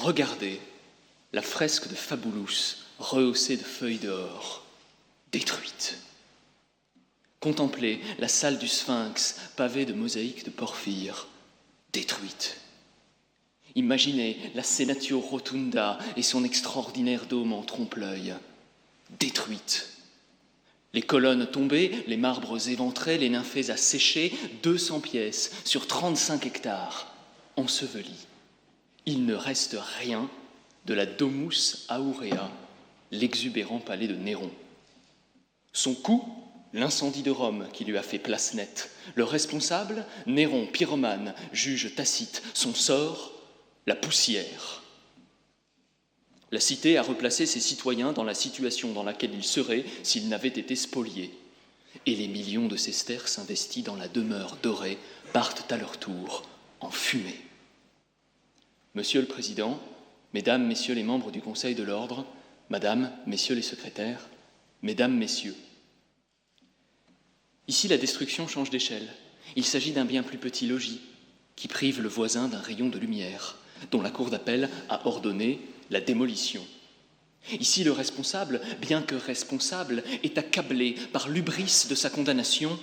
Regardez la fresque de Fabulus, rehaussée de feuilles d'or, détruite. Contemplez la salle du Sphinx, pavée de mosaïques de porphyre, détruite. Imaginez la Senatio Rotunda et son extraordinaire dôme en trompe-l'œil, détruite. Les colonnes tombées, les marbres éventrés, les nymphées asséchées, 200 pièces sur 35 hectares, ensevelies. Il ne reste rien de la Domus Aurea, l'exubérant palais de Néron. Son coup, l'incendie de Rome qui lui a fait place nette. Le responsable, Néron, pyromane, juge Tacite. Son sort, la poussière. La cité a replacé ses citoyens dans la situation dans laquelle ils seraient s'ils n'avaient été spoliés. Et les millions de sesterces investis dans la demeure dorée partent à leur tour en fumée. Monsieur le Président, Mesdames, Messieurs les membres du Conseil de l'Ordre, Madame, Messieurs les secrétaires, Mesdames, Messieurs. Ici, la destruction change d'échelle. Il s'agit d'un bien plus petit logis qui prive le voisin d'un rayon de lumière, dont la cour d'appel a ordonné la démolition. Ici, le responsable, bien que responsable, est accablé par l'hubris de sa condamnation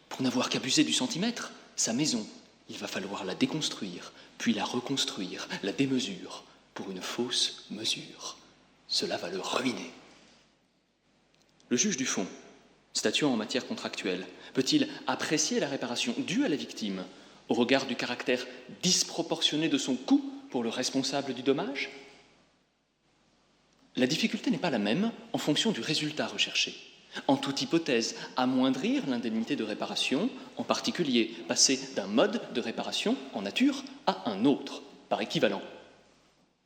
pour n'avoir qu'abusé du centimètre. Sa maison, il va falloir la déconstruire, puis la reconstruire, la démesure, pour une fausse mesure. Cela va le ruiner. Le juge du fond, statuant en matière contractuelle, peut-il apprécier la réparation due à la victime au regard du caractère disproportionné de son coût pour le responsable du dommage ? La difficulté n'est pas la même en fonction du résultat recherché. En toute hypothèse, amoindrir l'indemnité de réparation, en particulier passer d'un mode de réparation en nature à un autre, par équivalent.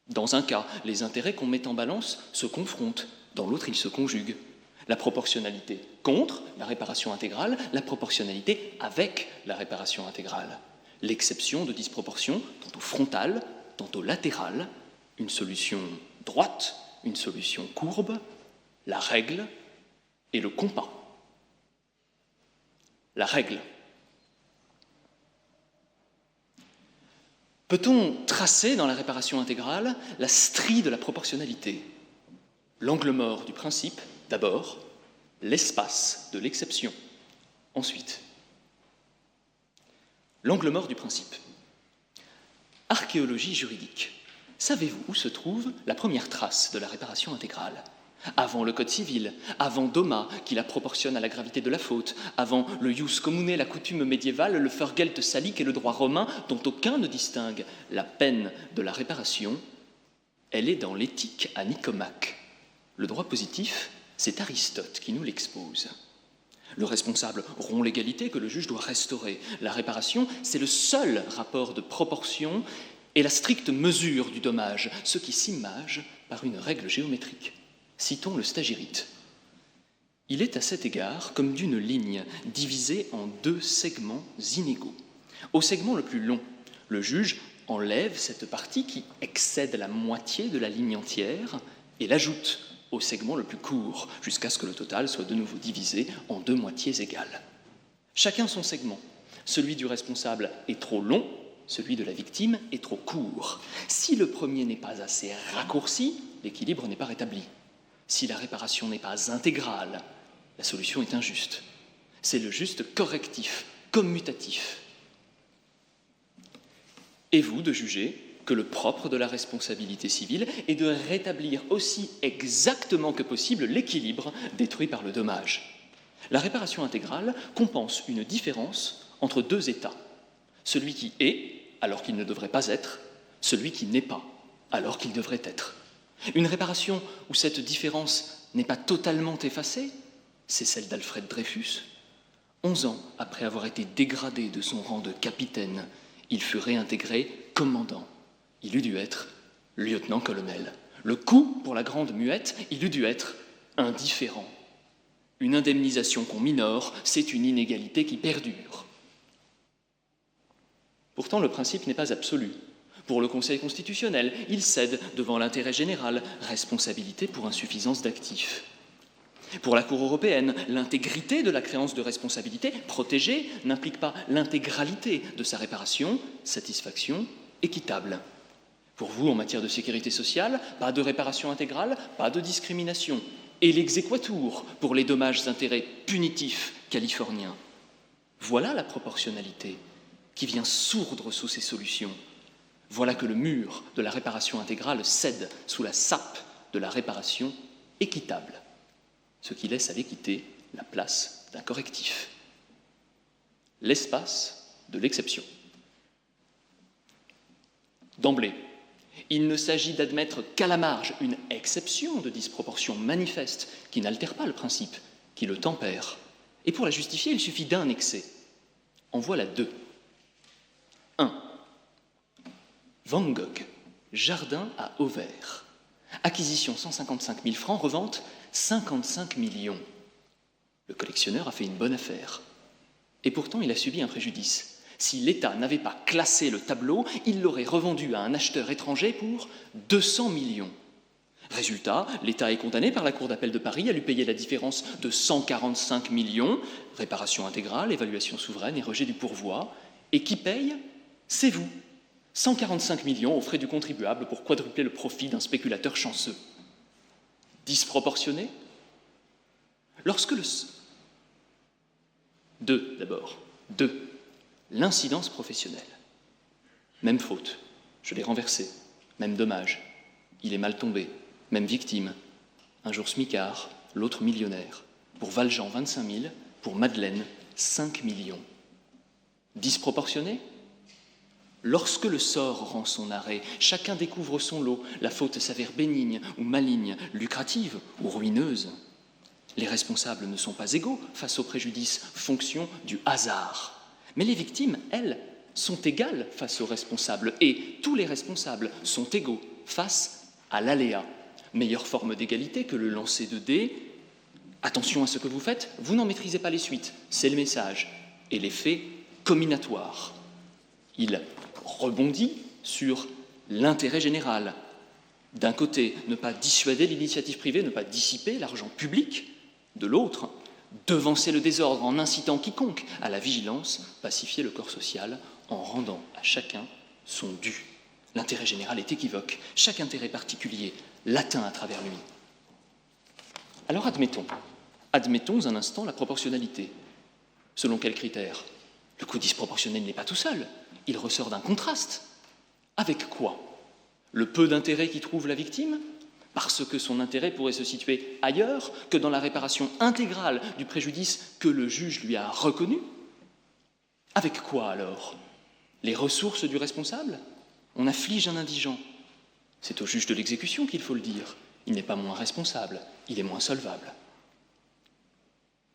Dans un cas, les intérêts qu'on met en balance se confrontent, dans l'autre, ils se conjuguent. La proportionnalité contre la réparation intégrale, la proportionnalité avec la réparation intégrale. L'exception de disproportion, tantôt frontale, tantôt latérale, une solution droite, une solution courbe, la règle et le compas. La règle. Peut-on tracer dans la réparation intégrale la strie de la proportionnalité ? L'angle mort du principe, d'abord, l'espace de l'exception, ensuite. L'angle mort du principe. Archéologie juridique. Savez-vous où se trouve la première trace de la réparation intégrale ? Avant le Code civil, avant Doma, qui la proportionne à la gravité de la faute, avant le ius commune, la coutume médiévale, le Furgelt salique et le droit romain, dont aucun ne distingue la peine de la réparation, elle est dans l'éthique à Nicomaque. Le droit positif, c'est Aristote qui nous l'expose. Le responsable rompt l'égalité que le juge doit restaurer. La réparation, c'est le seul rapport de proportion et la stricte mesure du dommage, ce qui s'image par une règle géométrique. Citons le stagirite. Il est à cet égard comme d'une ligne divisée en deux segments inégaux. Au segment le plus long, le juge enlève cette partie qui excède la moitié de la ligne entière et l'ajoute au segment le plus court, jusqu'à ce que le total soit de nouveau divisé en deux moitiés égales. Chacun son segment. Celui du responsable est trop long, celui de la victime est trop court. Si le premier n'est pas assez raccourci, l'équilibre n'est pas rétabli. Si la réparation n'est pas intégrale, la solution est injuste. C'est le juste correctif, commutatif. Et vous de juger que le propre de la responsabilité civile est de rétablir aussi exactement que possible l'équilibre détruit par le dommage. La réparation intégrale compense une différence entre deux états. Celui qui est, alors qu'il ne devrait pas être, celui qui n'est pas, alors qu'il devrait être. Une réparation où cette différence n'est pas totalement effacée, c'est celle d'Alfred Dreyfus. 11 ans après avoir été dégradé de son rang de capitaine, il fut réintégré commandant. Il eût dû être lieutenant-colonel. Le coût pour la grande muette, il eût dû être indifférent. Une indemnisation qu'on minore, c'est une inégalité qui perdure. Pourtant, le principe n'est pas absolu. Pour le Conseil constitutionnel, il cède devant l'intérêt général, responsabilité pour insuffisance d'actifs. Pour la Cour européenne, l'intégrité de la créance de responsabilité protégée n'implique pas l'intégralité de sa réparation, satisfaction équitable. Pour vous, en matière de sécurité sociale, pas de réparation intégrale, pas de discrimination. Et l'exéquatur pour les dommages-intérêts punitifs californiens. Voilà la proportionnalité qui vient sourdre sous ces solutions. Voilà que le mur de la réparation intégrale cède sous la sape de la réparation équitable, ce qui laisse à l'équité la place d'un correctif. L'espace de l'exception. D'emblée, il ne s'agit d'admettre qu'à la marge une exception de disproportion manifeste qui n'altère pas le principe, qui le tempère. Et pour la justifier, il suffit d'un excès. En voilà deux. 1. Van Gogh, jardin à Auvers. Acquisition 155 000 francs, revente 55 millions. Le collectionneur a fait une bonne affaire. Et pourtant, il a subi un préjudice. Si l'État n'avait pas classé le tableau, il l'aurait revendu à un acheteur étranger pour 200 millions. Résultat, l'État est condamné par la Cour d'appel de Paris à lui payer la différence de 145 millions, réparation intégrale, évaluation souveraine et rejet du pourvoi. Et qui paye? C'est vous. 145 millions aux frais du contribuable pour quadrupler le profit d'un spéculateur chanceux. Disproportionné? Lorsque le... 2, d'abord. 2. L'incidence professionnelle. Même faute, je l'ai renversé. Même dommage, il est mal tombé. Même victime. Un jour smicard, l'autre millionnaire. Pour Valjean, 25 000. Pour Madeleine, 5 millions. Disproportionné? Lorsque le sort rend son arrêt, chacun découvre son lot. La faute s'avère bénigne ou maligne, lucrative ou ruineuse. Les responsables ne sont pas égaux face au préjudice, fonction du hasard. Mais les victimes, elles, sont égales face aux responsables, et tous les responsables sont égaux face à l'aléa. Meilleure forme d'égalité que le lancer de dés. Attention à ce que vous faites, vous n'en maîtrisez pas les suites, c'est le message. Et l'effet combinatoire. Il rebondit sur l'intérêt général. D'un côté, ne pas dissuader l'initiative privée, ne pas dissiper l'argent public. De l'autre, devancer le désordre en incitant quiconque à la vigilance, pacifier le corps social en rendant à chacun son dû. L'intérêt général est équivoque, chaque intérêt particulier l'atteint à travers lui. Alors admettons un instant la proportionnalité. Selon quels critères? Le coût disproportionné n'est pas tout seul, il ressort d'un contraste. Avec quoi? Le peu d'intérêt qu'y trouve la victime? Parce que son intérêt pourrait se situer ailleurs que dans la réparation intégrale du préjudice que le juge lui a reconnu? Avec quoi alors? Les ressources du responsable? On afflige un indigent. C'est au juge de l'exécution qu'il faut le dire. Il n'est pas moins responsable, il est moins solvable.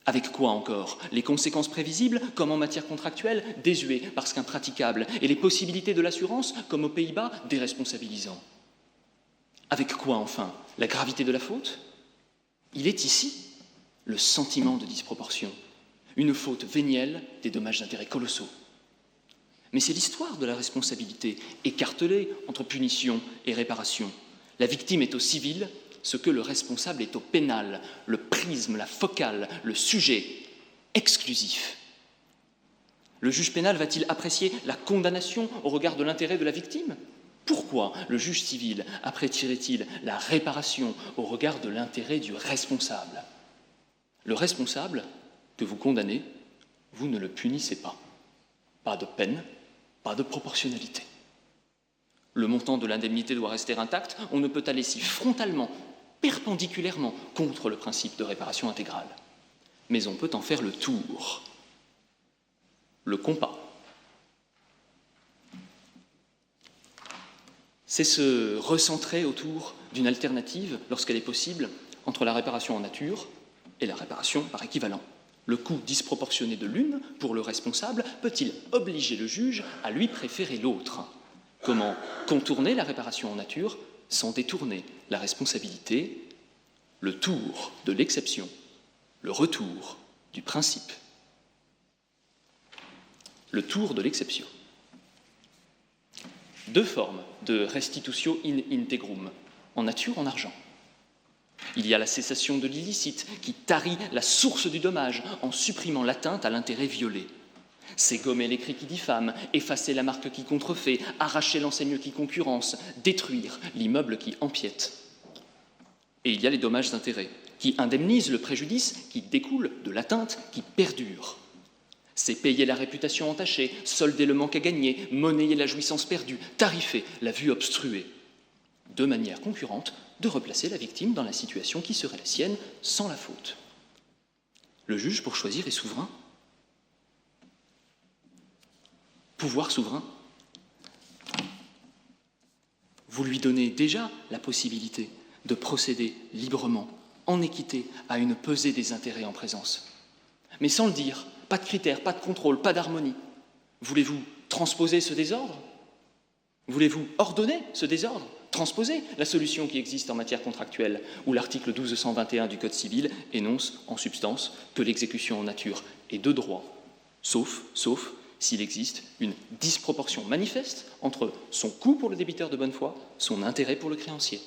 Avec quoi encore? Les conséquences prévisibles, comme en matière contractuelle, désuet parce qu'impraticable, et les possibilités de l'assurance, comme aux Pays-Bas, déresponsabilisant. Avec quoi, enfin? La gravité de la faute? Il est ici le sentiment de disproportion, une faute vénielle des dommages d'intérêt colossaux. Mais c'est l'histoire de la responsabilité, écartelée entre punition et réparation. La victime est au civil ce que le responsable est au pénal, le prisme, la focale, le sujet exclusif. Le juge pénal va-t-il apprécier la condamnation au regard de l'intérêt de la victime? Pourquoi le juge civil apprécierait-il la réparation au regard de l'intérêt du responsable? Le responsable que vous condamnez, vous ne le punissez pas. Pas de peine, pas de proportionnalité. Le montant de l'indemnité doit rester intact, on ne peut aller si frontalement, perpendiculairement contre le principe de réparation intégrale. Mais on peut en faire le tour, le compas. C'est se recentrer autour d'une alternative, lorsqu'elle est possible, entre la réparation en nature et la réparation par équivalent. Le coût disproportionné de l'une, pour le responsable, peut-il obliger le juge à lui préférer l'autre? Comment contourner la réparation en nature sans détourner la responsabilité? Le tour de l'exception, le retour du principe. Le tour de l'exception. Deux formes de restitutio in integrum, en nature, en argent. Il y a la cessation de l'illicite qui tarit la source du dommage en supprimant l'atteinte à l'intérêt violé. C'est gommer l'écrit qui diffame, effacer la marque qui contrefait, arracher l'enseigne qui concurrence, détruire l'immeuble qui empiète. Et il y a les dommages d'intérêt, qui indemnisent le préjudice qui découle de l'atteinte qui perdure. C'est payer la réputation entachée, solder le manque à gagner, monnayer la jouissance perdue, tarifer la vue obstruée. Deux manières concurrentes de replacer la victime dans la situation qui serait la sienne sans la faute. Le juge, pour choisir, est souverain. Pouvoir souverain. Vous lui donnez déjà la possibilité de procéder librement, en équité, à une pesée des intérêts en présence. Mais sans le dire, pas de critères, pas de contrôle, pas d'harmonie. Voulez-vous transposer ce désordre? Voulez-vous ordonner ce désordre? Transposer la solution qui existe en matière contractuelle, où l'article 1221 du Code civil énonce en substance que l'exécution en nature est de droit, sauf s'il existe une disproportion manifeste entre son coût pour le débiteur de bonne foi, son intérêt pour le créancier.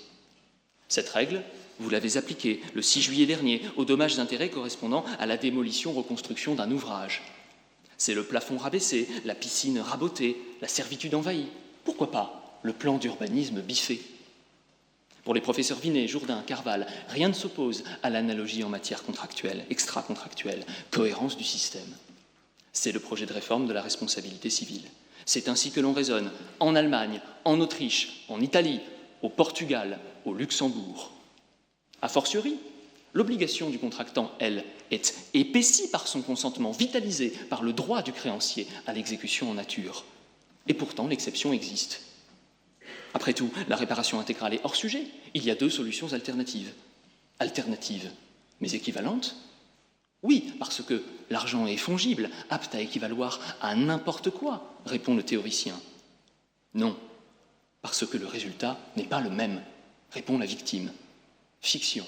Cette règle, vous l'avez appliquée le 6 juillet dernier aux dommages d'intérêt correspondant à la démolition-reconstruction d'un ouvrage. C'est le plafond rabaissé, la piscine rabotée, la servitude envahie. Pourquoi pas le plan d'urbanisme biffé? Pour les professeurs Vinet, Jourdain, Carval, rien ne s'oppose à l'analogie en matière contractuelle, extra-contractuelle, cohérence du système. C'est le projet de réforme de la responsabilité civile. C'est ainsi que l'on raisonne en Allemagne, en Autriche, en Italie, au Portugal, au Luxembourg. A fortiori, l'obligation du contractant, elle, est épaissie par son consentement, vitalisée par le droit du créancier à l'exécution en nature. Et pourtant, l'exception existe. Après tout, la réparation intégrale est hors sujet. Il y a deux solutions alternatives. Alternatives, mais équivalentes? Oui, parce que l'argent est fongible, apte à équivaloir à n'importe quoi, répond le théoricien. Non, parce que le résultat n'est pas le même, répond la victime. Fiction.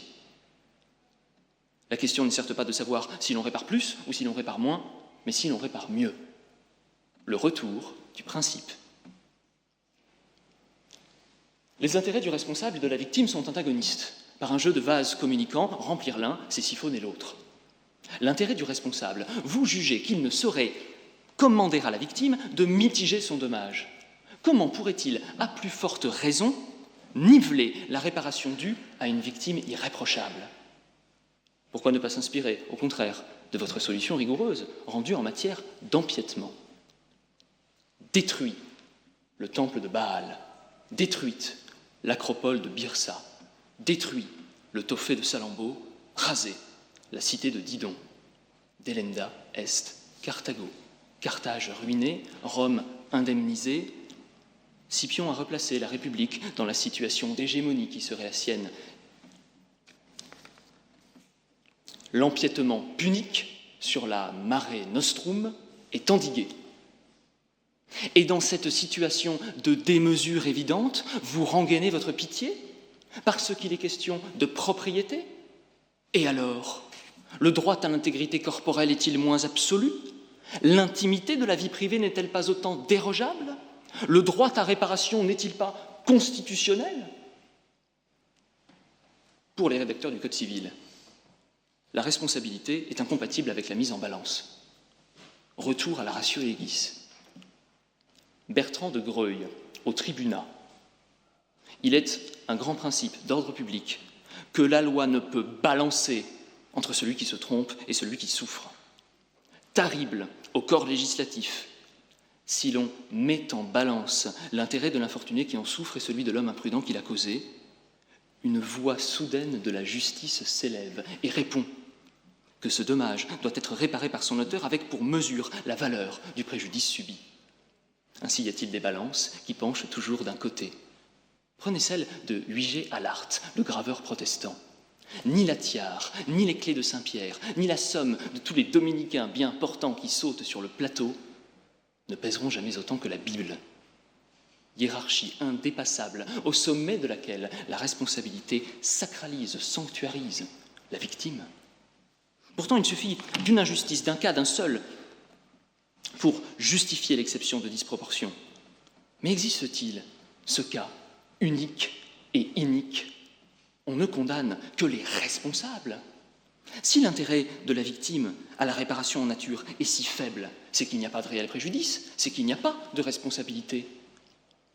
La question n'est certes pas de savoir si l'on répare plus ou si l'on répare moins, mais si l'on répare mieux. Le retour du principe. Les intérêts du responsable et de la victime sont antagonistes. Par un jeu de vases communicants, remplir l'un, c'est siphonner l'autre. L'intérêt du responsable, vous jugez qu'il ne saurait commander à la victime de mitiger son dommage. Comment pourrait-il, à plus forte raison, niveler la réparation due à une victime irréprochable? Pourquoi ne pas s'inspirer, au contraire, de votre solution rigoureuse, rendue en matière d'empiètement? Détruit le temple de Baal, détruite l'acropole de Byrsa, détruit le Tophée de Salammbô, rasé la cité de Didon, Delenda est Carthago, Carthage ruiné, Rome indemnisée, Scipion a replacé la République dans la situation d'hégémonie qui serait la sienne. L'empiètement punique sur la Mare Nostrum est endigué. Et dans cette situation de démesure évidente, vous rengainez votre pitié parce qu'il est question de propriété. Et alors, le droit à l'intégrité corporelle est-il moins absolu? L'intimité de la vie privée n'est-elle pas autant dérogeable? Le droit à réparation n'est-il pas constitutionnel? Pour les rédacteurs du Code civil, la responsabilité est incompatible avec la mise en balance. Retour à la ratio legis. Bertrand de Greuil, au Tribunat. Il est un grand principe d'ordre public que la loi ne peut balancer entre celui qui se trompe et celui qui souffre. Terrible au corps législatif, si l'on met en balance l'intérêt de l'infortuné qui en souffre et celui de l'homme imprudent qui l'a causé, une voix soudaine de la justice s'élève et répond que ce dommage doit être réparé par son auteur avec pour mesure la valeur du préjudice subi. Ainsi y a-t-il des balances qui penchent toujours d'un côté. Prenez celle de Huygé Allart, le graveur protestant. Ni la tiare, ni les clés de Saint-Pierre, ni la somme de tous les dominicains bien portants qui sautent sur le plateau ne pèseront jamais autant que la Bible. Hiérarchie indépassable, au sommet de laquelle la responsabilité sacralise, sanctuarise la victime. Pourtant, il suffit d'une injustice, d'un cas, d'un seul, pour justifier l'exception de disproportion. Mais existe-t-il ce cas unique et inique? On ne condamne que les responsables. Si l'intérêt de la victime à la réparation en nature est si faible, c'est qu'il n'y a pas de réel préjudice, c'est qu'il n'y a pas de responsabilité.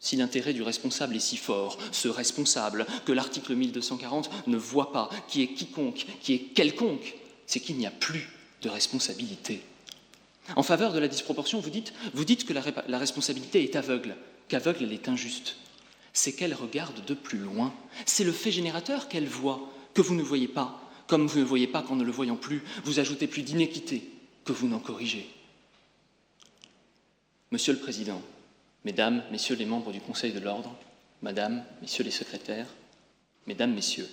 Si l'intérêt du responsable est si fort, ce responsable que l'article 1240 ne voit pas, qui est quiconque, qui est quelconque, c'est qu'il n'y a plus de responsabilité. En faveur de la disproportion, vous dites que la responsabilité est aveugle, qu'aveugle elle est injuste. C'est qu'elle regarde de plus loin. C'est le fait générateur qu'elle voit, que vous ne voyez pas. Comme vous ne voyez pas qu'en ne le voyant plus, vous ajoutez plus d'inéquité que vous n'en corrigez. Monsieur le Président, Mesdames, Messieurs les membres du Conseil de l'Ordre, Madame, Messieurs les secrétaires, Mesdames, Messieurs,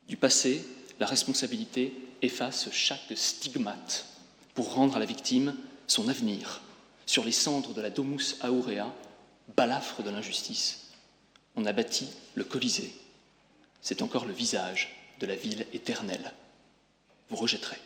du passé, la responsabilité efface chaque stigmate pour rendre à la victime son avenir. Sur les cendres de la Domus Aurea, balafre de l'injustice, on a bâti le Colisée. C'est encore le visage de la ville éternelle. Vous rejetterez.